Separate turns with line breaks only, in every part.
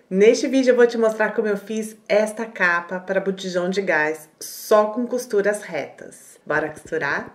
Neste vídeo eu vou te mostrar como eu fiz esta capa para botijão de gás só com costuras retas. Bora costurar?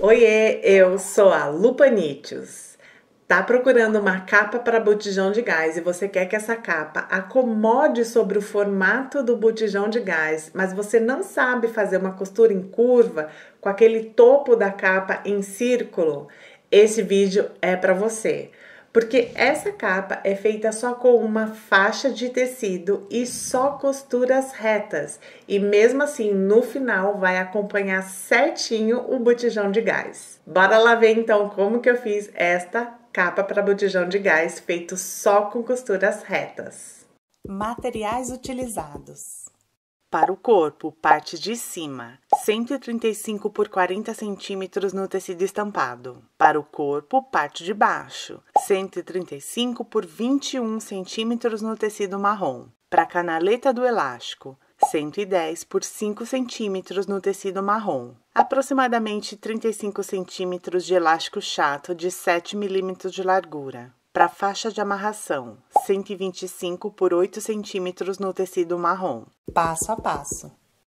Oiê, eu sou a Lupanitius. Tá procurando uma capa para botijão de gás e você quer que essa capa acomode sobre o formato do botijão de gás, mas você não sabe fazer uma costura em curva com aquele topo da capa em círculo? Esse vídeo é para você. Porque essa capa é feita só com uma faixa de tecido e só costuras retas. E mesmo assim, no final, vai acompanhar certinho o botijão de gás. Bora lá ver então como que eu fiz esta capa para botijão de gás feito só com costuras retas. Materiais utilizados. Para o corpo, parte de cima, 135 por 40 centímetros no tecido estampado. Para o corpo, parte de baixo, 135 por 21 centímetros no tecido marrom. Para a canaleta do elástico, 110 por 5 centímetros no tecido marrom. Aproximadamente 35 centímetros de elástico chato de 7 milímetros de largura. Para a faixa de amarração, 125 por 8 centímetros no tecido marrom. Passo a passo.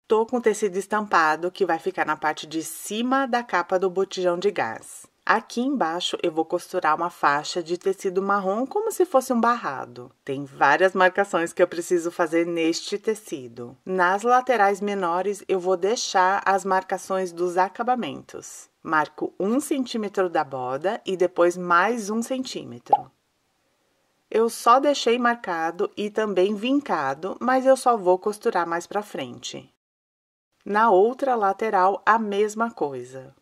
Tô com o tecido estampado que vai ficar na parte de cima da capa do botijão de gás. Aqui embaixo eu vou costurar uma faixa de tecido marrom como se fosse um barrado. Tem várias marcações que eu preciso fazer neste tecido. Nas laterais menores eu vou deixar as marcações dos acabamentos. Marco 1 centímetro da borda e depois mais 1 centímetro. Eu só deixei marcado e também vincado, mas eu só vou costurar mais pra frente. Na outra lateral, a mesma coisa.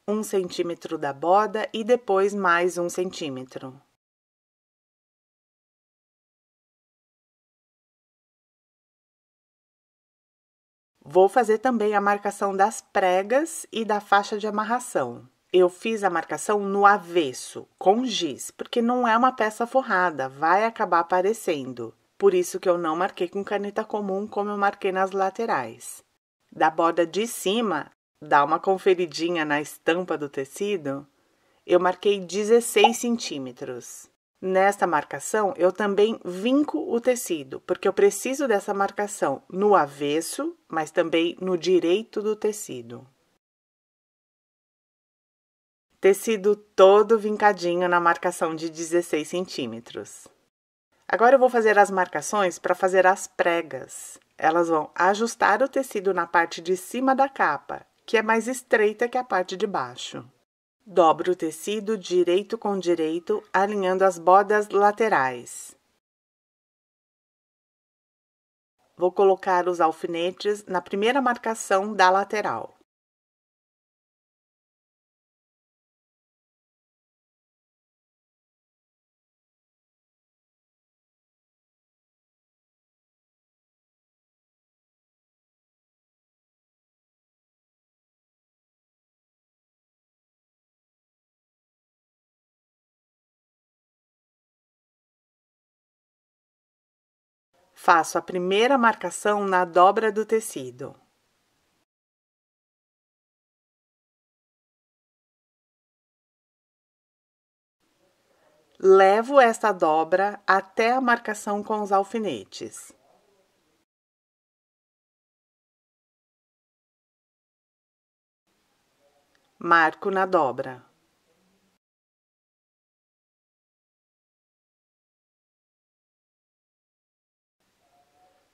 1 centímetro da borda e depois mais 1 centímetro. Vou fazer também a marcação das pregas e da faixa de amarração. Eu fiz a marcação no avesso, com giz, porque não é uma peça forrada, vai acabar aparecendo. Por isso que eu não marquei com caneta comum, como eu marquei nas laterais. Da borda de cima, dá uma conferidinha na estampa do tecido, eu marquei 16 centímetros. Nesta marcação, eu também vinco o tecido, porque eu preciso dessa marcação no avesso, mas também no direito do tecido. Tecido todo vincadinho na marcação de 16 centímetros. Agora eu vou fazer as marcações para fazer as pregas. Elas vão ajustar o tecido na parte de cima da capa, que é mais estreita que a parte de baixo. Dobro o tecido direito com direito, alinhando as bordas laterais. Vou colocar os alfinetes na primeira marcação da lateral. Faço a primeira marcação na dobra do tecido. Levo esta dobra até a marcação com os alfinetes. Marco na dobra.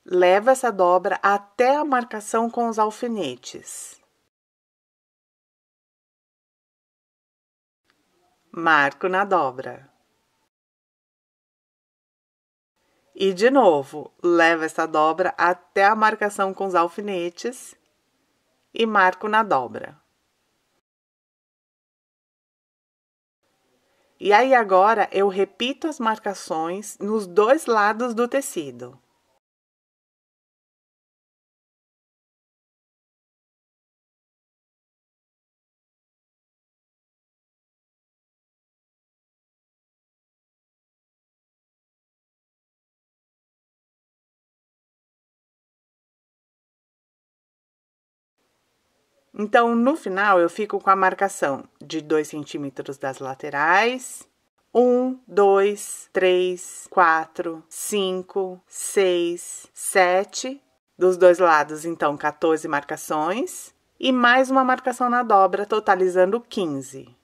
Levo essa dobra até a marcação com os alfinetes. Marco na dobra. E de novo, levo essa dobra até a marcação com os alfinetes e marco na dobra. E aí agora eu repito as marcações nos dois lados do tecido. Então, no final, eu fico com a marcação de 2 centímetros das laterais. 1, 2, 3, 4, 5, 6, 7. Dos dois lados, então, 14 marcações. E mais uma marcação na dobra, totalizando 15.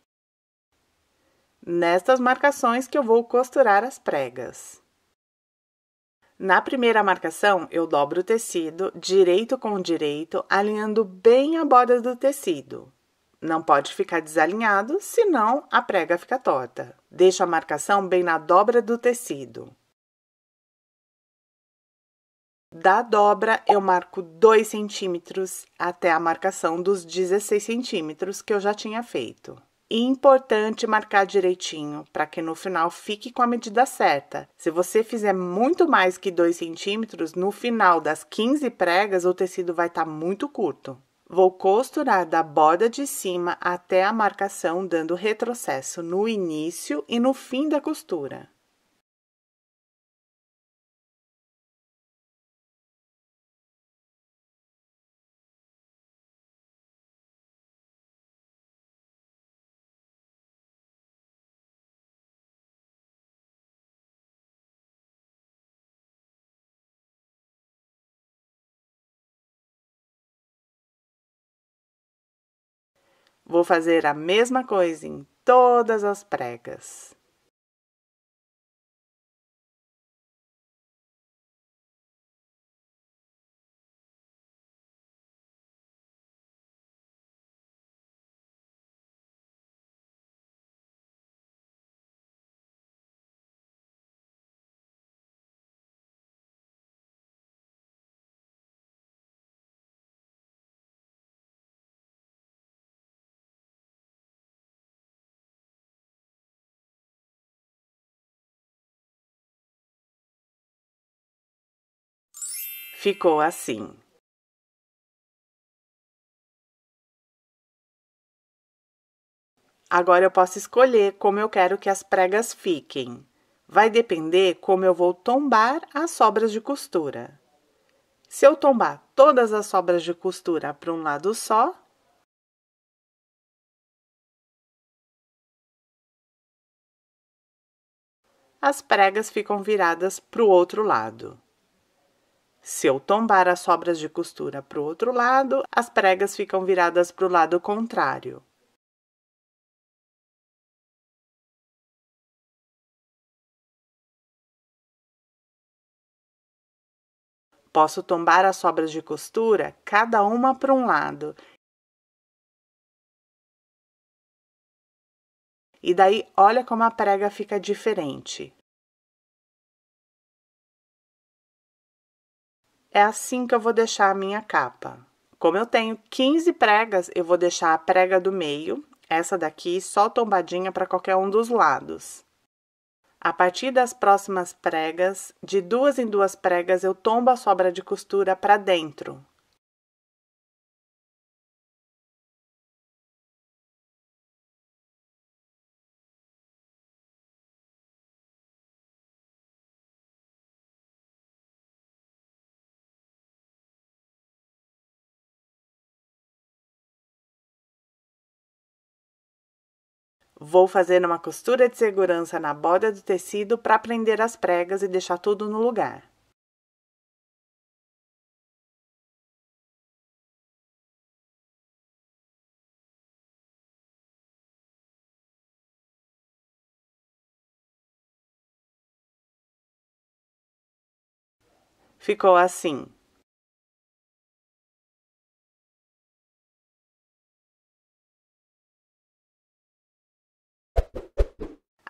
Nestas marcações que eu vou costurar as pregas. Na primeira marcação, eu dobro o tecido direito com direito, alinhando bem a borda do tecido. Não pode ficar desalinhado, senão a prega fica torta. Deixo a marcação bem na dobra do tecido. Da dobra, eu marco 2 centímetros até a marcação dos 16 centímetros que eu já tinha feito. E importante marcar direitinho, para que no final fique com a medida certa. Se você fizer muito mais que 2 centímetros, no final das 15 pregas, o tecido vai estar muito curto. Vou costurar da borda de cima até a marcação, dando retrocesso no início e no fim da costura. Vou fazer a mesma coisa em todas as pregas. Ficou assim. Agora eu posso escolher como eu quero que as pregas fiquem. Vai depender como eu vou tombar as sobras de costura. Se eu tombar todas as sobras de costura para um lado só, as pregas ficam viradas para o outro lado. Se eu tombar as sobras de costura para o outro lado, as pregas ficam viradas para o lado contrário. Posso tombar as sobras de costura, cada uma para um lado. E daí, olha como a prega fica diferente. É assim que eu vou deixar a minha capa. Como eu tenho 15 pregas, eu vou deixar a prega do meio, essa daqui, só tombadinha para qualquer um dos lados. A partir das próximas pregas, de 2 em 2 pregas, eu tombo a sobra de costura para dentro. Vou fazer uma costura de segurança na borda do tecido para prender as pregas e deixar tudo no lugar. Ficou assim.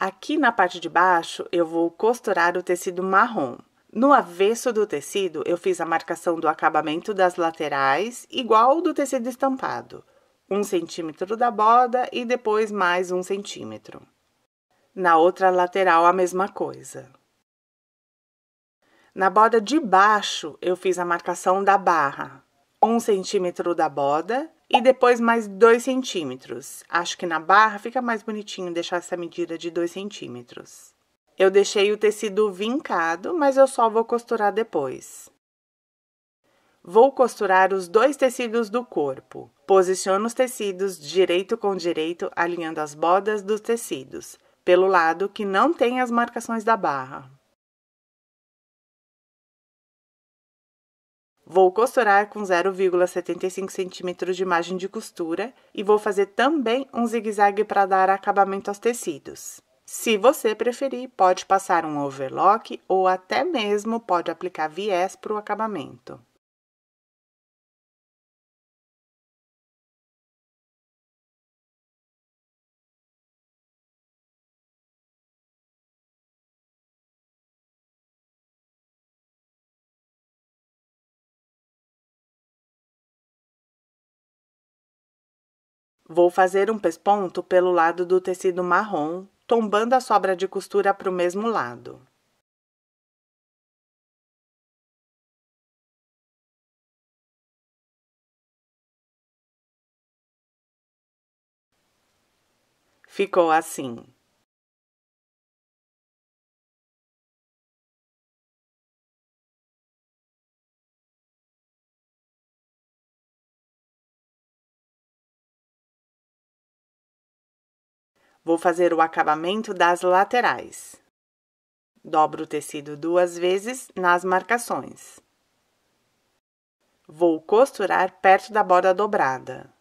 Aqui na parte de baixo, eu vou costurar o tecido marrom. No avesso do tecido, eu fiz a marcação do acabamento das laterais, igual ao do tecido estampado. 1 centímetro da borda e depois mais 1 centímetro. Na outra lateral, a mesma coisa. Na borda de baixo, eu fiz a marcação da barra. 1 centímetro da borda e depois mais 2 centímetros. Acho que na barra fica mais bonitinho deixar essa medida de 2 centímetros. Eu deixei o tecido vincado, mas eu só vou costurar depois. Vou costurar os dois tecidos do corpo. Posiciono os tecidos direito com direito, alinhando as bordas dos tecidos, pelo lado que não tem as marcações da barra. Vou costurar com 0,75 cm de margem de costura e vou fazer também um zigue-zague para dar acabamento aos tecidos. Se você preferir, pode passar um overlock ou até mesmo pode aplicar viés para o acabamento. Vou fazer um pesponto pelo lado do tecido marrom, tombando a sobra de costura para o mesmo lado. Ficou assim. Vou fazer o acabamento das laterais. Dobro o tecido 2 vezes nas marcações. Vou costurar perto da borda dobrada.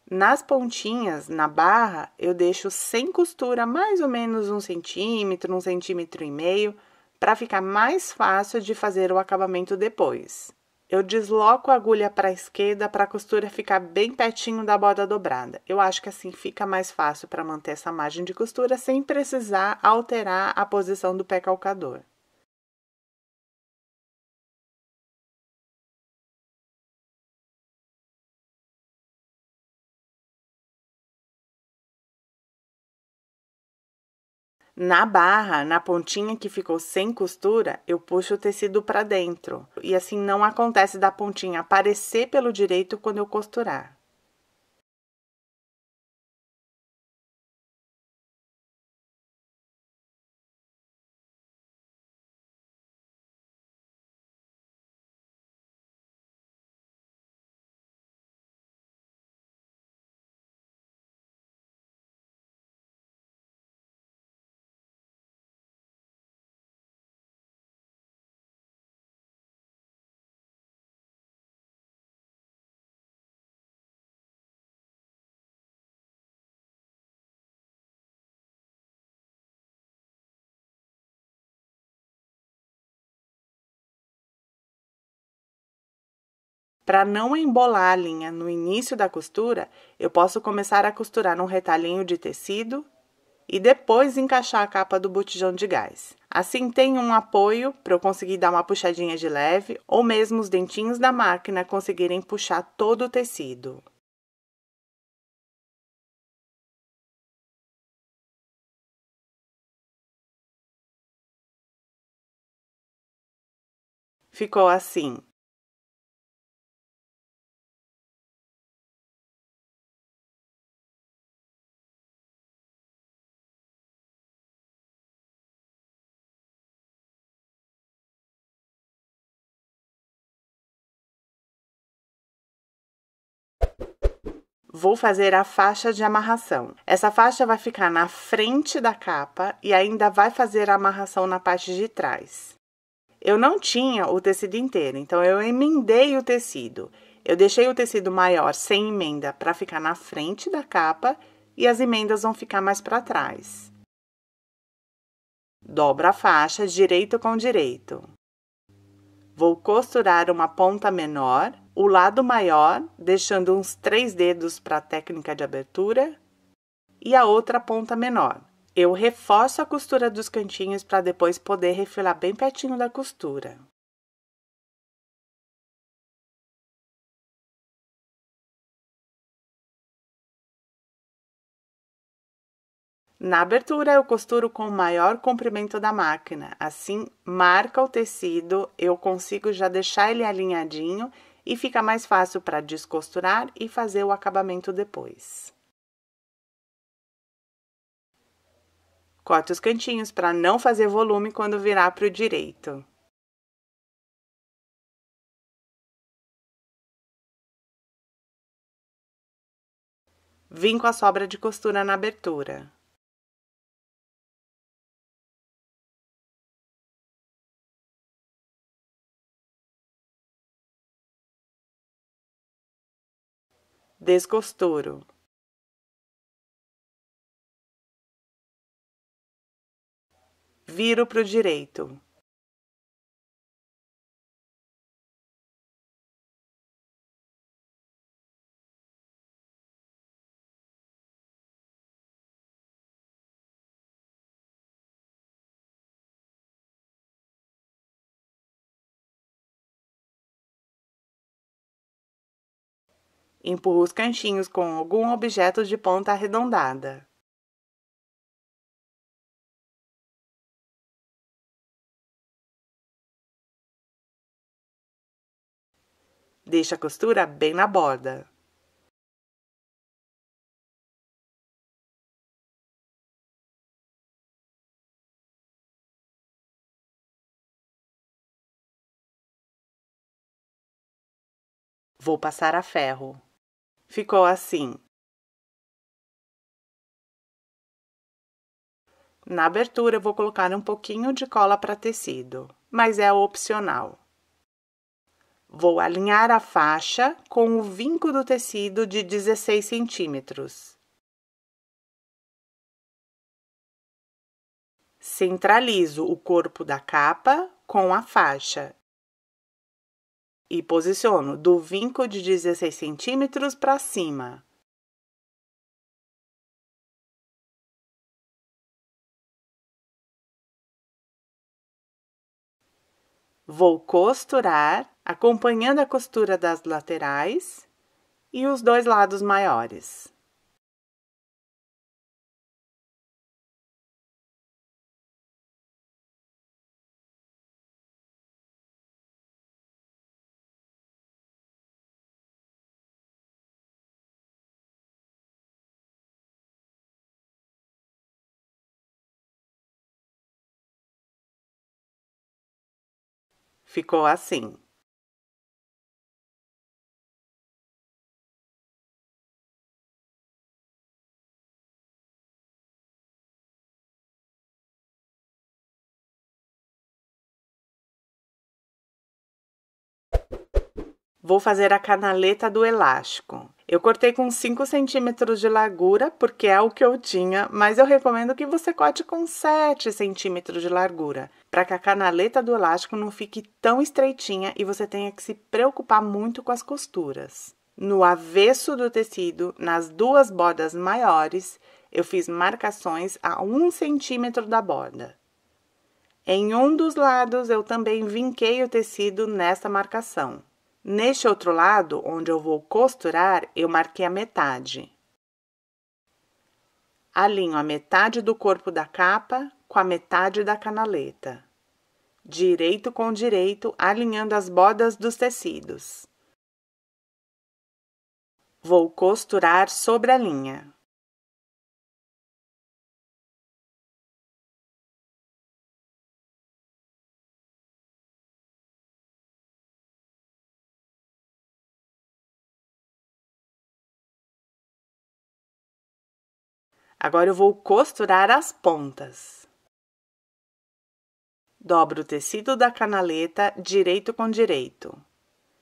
Nas pontinhas, na barra, eu deixo sem costura mais ou menos 1 centímetro, 1,5 centímetros, para ficar mais fácil de fazer o acabamento depois. Eu desloco a agulha para a esquerda para a costura ficar bem pertinho da borda dobrada. Eu acho que assim fica mais fácil para manter essa margem de costura sem precisar alterar a posição do pé calcador. Na barra, na pontinha que ficou sem costura, eu puxo o tecido para dentro. E assim não acontece da pontinha aparecer pelo direito quando eu costurar. Para não embolar a linha no início da costura, eu posso começar a costurar num retalhinho de tecido e depois encaixar a capa do botijão de gás. Assim tem um apoio para eu conseguir dar uma puxadinha de leve ou mesmo os dentinhos da máquina conseguirem puxar todo o tecido. Ficou assim. Vou fazer a faixa de amarração. Essa faixa vai ficar na frente da capa e ainda vai fazer a amarração na parte de trás. Eu não tinha o tecido inteiro, então eu emendei o tecido. Eu deixei o tecido maior sem emenda para ficar na frente da capa e as emendas vão ficar mais para trás. Dobro a faixa direito com direito. Vou costurar uma ponta menor, o lado maior, deixando uns 3 dedos para a técnica de abertura, e a outra ponta menor. Eu reforço a costura dos cantinhos para depois poder refilar bem pertinho da costura. Na abertura, eu costuro com o maior comprimento da máquina. Assim, marca o tecido, eu consigo já deixar ele alinhadinho e fica mais fácil para descosturar e fazer o acabamento depois. Corte os cantinhos para não fazer volume quando virar para o direito. Vim com a sobra de costura na abertura. Descosturo. Viro pro direito. Empurro os cantinhos com algum objeto de ponta arredondada. Deixa a costura bem na borda. Vou passar a ferro. Ficou assim. Na abertura, eu vou colocar um pouquinho de cola para tecido, mas é opcional. Vou alinhar a faixa com o vinco do tecido de 16 centímetros. Centralizo o corpo da capa com a faixa e posiciono do vinco de 16 centímetros para cima. Vou costurar, acompanhando a costura das laterais e os dois lados maiores. Ficou assim. Vou fazer a canaleta do elástico. Eu cortei com 5 centímetros de largura, porque é o que eu tinha, mas eu recomendo que você corte com 7 centímetros de largura, para que a canaleta do elástico não fique tão estreitinha e você tenha que se preocupar muito com as costuras. No avesso do tecido, nas duas bordas maiores, eu fiz marcações a 1 centímetro da borda. Em um dos lados, eu também vinquei o tecido nessa marcação. Neste outro lado, onde eu vou costurar, eu marquei a metade. Alinho a metade do corpo da capa com a metade da canaleta. Direito com direito, alinhando as bordas dos tecidos. Vou costurar sobre a linha. Agora eu vou costurar as pontas. Dobro o tecido da canaleta direito com direito.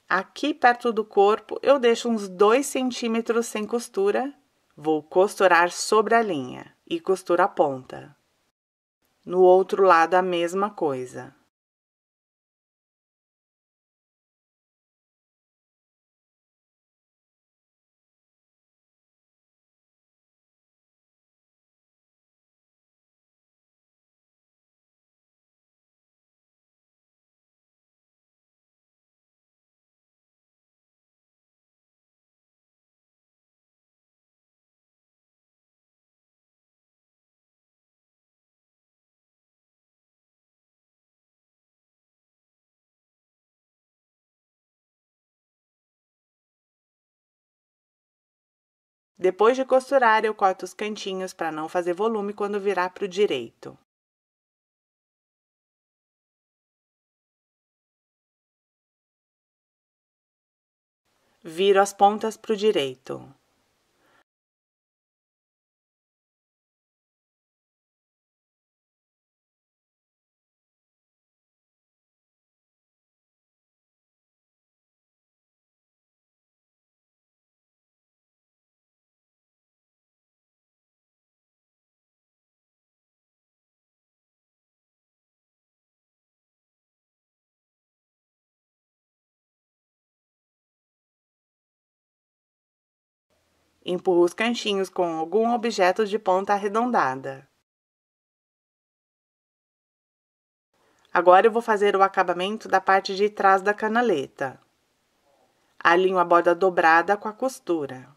Aqui perto do corpo eu deixo uns 2 centímetros sem costura. Vou costurar sobre a linha e costuro a ponta. No outro lado a mesma coisa. Depois de costurar, eu corto os cantinhos para não fazer volume quando virar para o direito. Viro as pontas para o direito. Empurro os cantinhos com algum objeto de ponta arredondada. Agora eu vou fazer o acabamento da parte de trás da canaleta. Alinho a borda dobrada com a costura.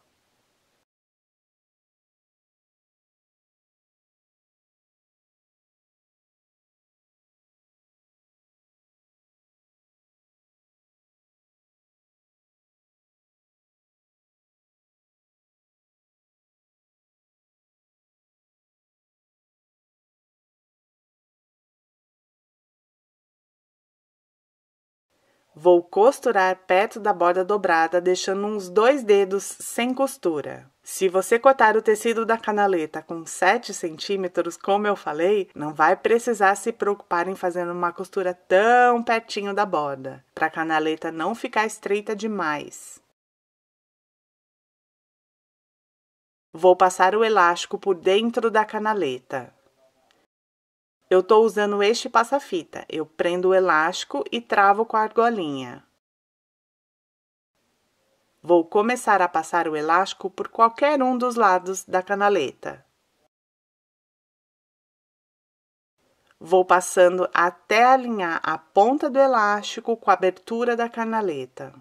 Vou costurar perto da borda dobrada, deixando uns 2 dedos sem costura. Se você cortar o tecido da canaleta com 7 centímetros, como eu falei, não vai precisar se preocupar em fazer uma costura tão pertinho da borda, para a canaleta não ficar estreita demais. Vou passar o elástico por dentro da canaleta. Eu estou usando este passa-fita. Eu prendo o elástico e travo com a argolinha. Vou começar a passar o elástico por qualquer um dos lados da canaleta. Vou passando até alinhar a ponta do elástico com a abertura da canaleta.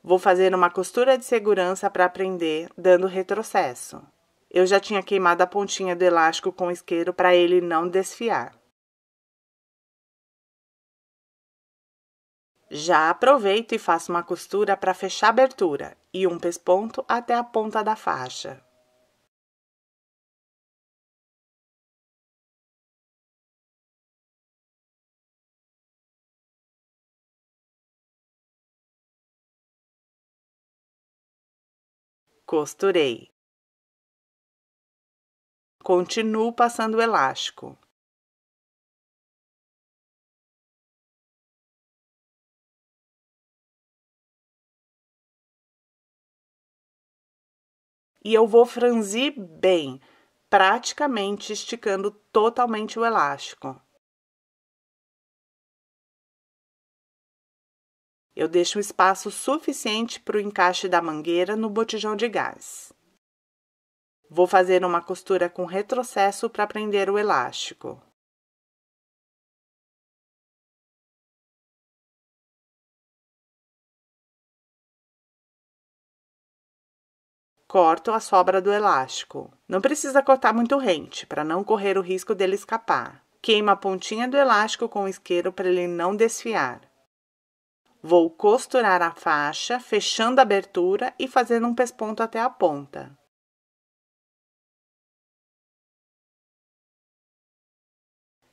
Vou fazer uma costura de segurança para prender, dando retrocesso. Eu já tinha queimado a pontinha do elástico com isqueiro para ele não desfiar. Já aproveito e faço uma costura para fechar a abertura e um pesponto até a ponta da faixa. Costurei. Continuo passando o elástico. E eu vou franzir bem, praticamente esticando totalmente o elástico. Eu deixo um espaço suficiente para o encaixe da mangueira no botijão de gás. Vou fazer uma costura com retrocesso para prender o elástico. Corto a sobra do elástico. Não precisa cortar muito rente, para não correr o risco dele escapar. Queimo a pontinha do elástico com o isqueiro para ele não desfiar. Vou costurar a faixa, fechando a abertura e fazendo um pesponto até a ponta.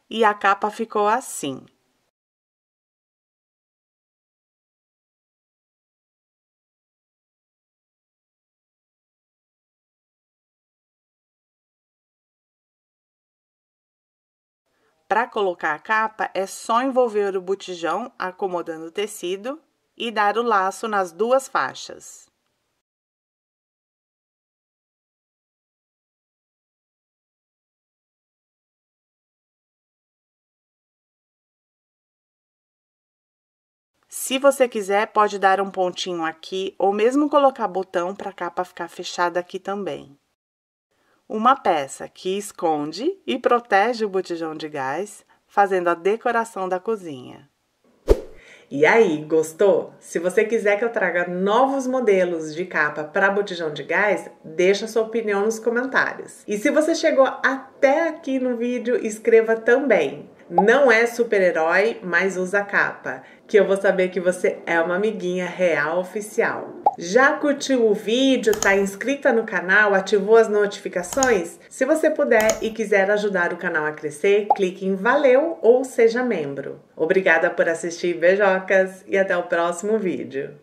E a capa ficou assim. Para colocar a capa, é só envolver o botijão acomodando o tecido e dar o laço nas 2 faixas. Se você quiser, pode dar um pontinho aqui ou mesmo colocar botão para a capa ficar fechada aqui também. Uma peça que esconde e protege o botijão de gás, fazendo a decoração da cozinha. E aí, gostou? Se você quiser que eu traga novos modelos de capa para botijão de gás, deixa sua opinião nos comentários. E se você chegou até aqui no vídeo, escreva também. Não é super-herói, mas usa capa, que eu vou saber que você é uma amiguinha real oficial. Já curtiu o vídeo, tá inscrita no canal, ativou as notificações? Se você puder e quiser ajudar o canal a crescer, clique em valeu ou seja membro. Obrigada por assistir, beijocas, e até o próximo vídeo.